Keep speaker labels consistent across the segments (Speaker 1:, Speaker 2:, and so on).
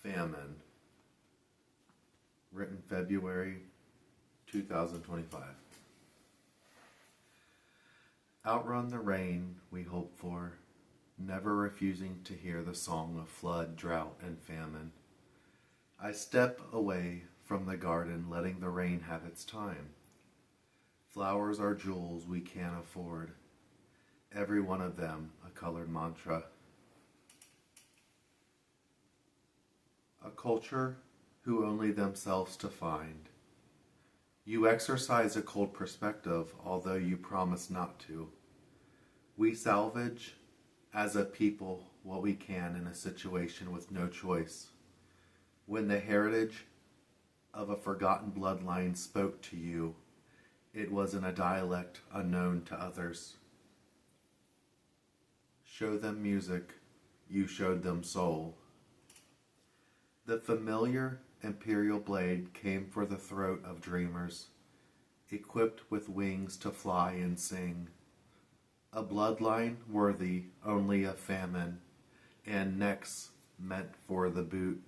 Speaker 1: Famine, written February 2025. Outrun the rain we hope for, never refusing to hear the song of flood, drought, and famine. I step away from the garden, letting the rain have its time. Flowers are jewels we can't afford, every one of them a colored mantra. A culture who only themselves to find. You exercise a cold perspective, although you promise not to. We salvage, as a people, what we can in a situation with no choice. When the heritage of a forgotten bloodline spoke to you, it was in a dialect unknown to others. Show them music, you showed them soul. The familiar imperial blade came for the throat of dreamers, equipped with wings to fly and sing. A bloodline worthy only of famine, and necks meant for the boot.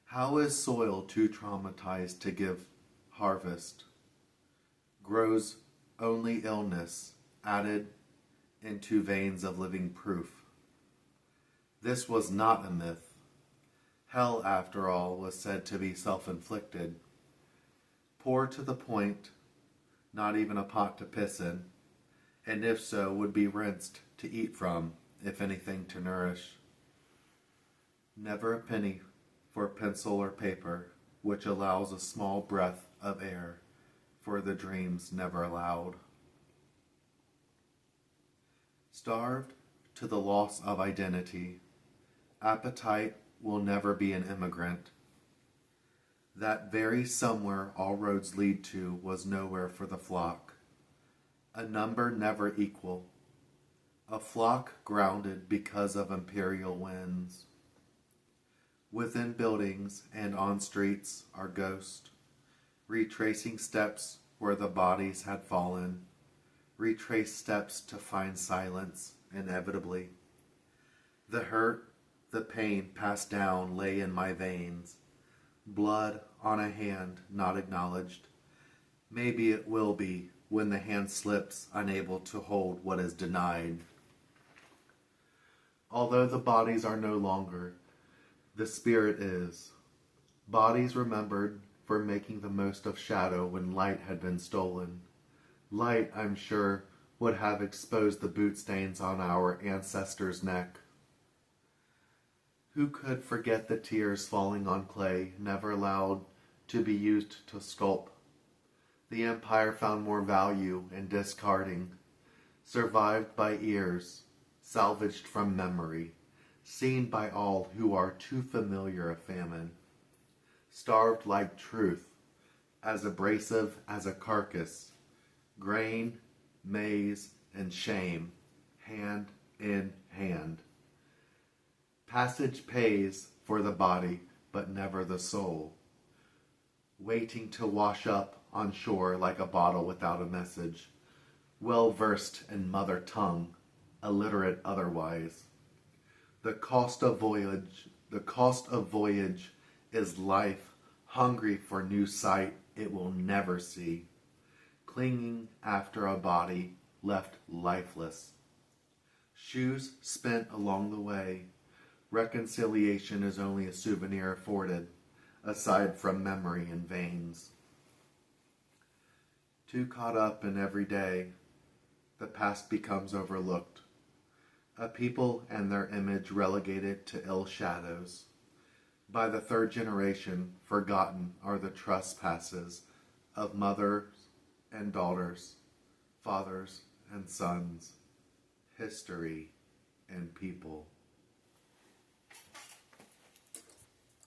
Speaker 1: How is soil too traumatized to give harvest? Grows only illness added into veins of living proof. This was not a myth. Hell, after all, was said to be self-inflicted. Poor to the point, not even a pot to piss in, and if so, would be rinsed to eat from, if anything to nourish. Never a penny for pencil or paper, which allows a small breath of air for the dreams never allowed. Starved to the loss of identity, appetite will never be an immigrant. That very somewhere all roads lead to was nowhere for the flock. A number never equal. A flock grounded because of imperial winds. Within buildings and on streets are ghosts, retracing steps where the bodies had fallen, retrace steps to find silence inevitably. The hurt, the pain passed down lay in my veins, blood on a hand not acknowledged. Maybe it will be when the hand slips, unable to hold what is denied. Although the bodies are no longer, the spirit is. Bodies remembered for making the most of shadow when light had been stolen. Light, I'm sure, would have exposed the boot stains on our ancestors' neck. Who could forget the tears falling on clay, never allowed to be used to sculpt? The empire found more value in discarding, survived by ears, salvaged from memory, seen by all who are too familiar of famine, starved like truth, as abrasive as a carcass, grain, maize, and shame, hand in hand. Passage pays for the body, but never the soul, waiting to wash up on shore like a bottle without a message, well versed in mother tongue, illiterate otherwise. The cost of voyage is life, hungry for new sight it will never see, clinging after a body left lifeless. Shoes spent along the way, reconciliation is only a souvenir afforded, aside from memory and veins. Too caught up in every day, the past becomes overlooked. A people and their image relegated to ill shadows. By the third generation, forgotten are the trespasses of mothers and daughters, fathers and sons, history and people.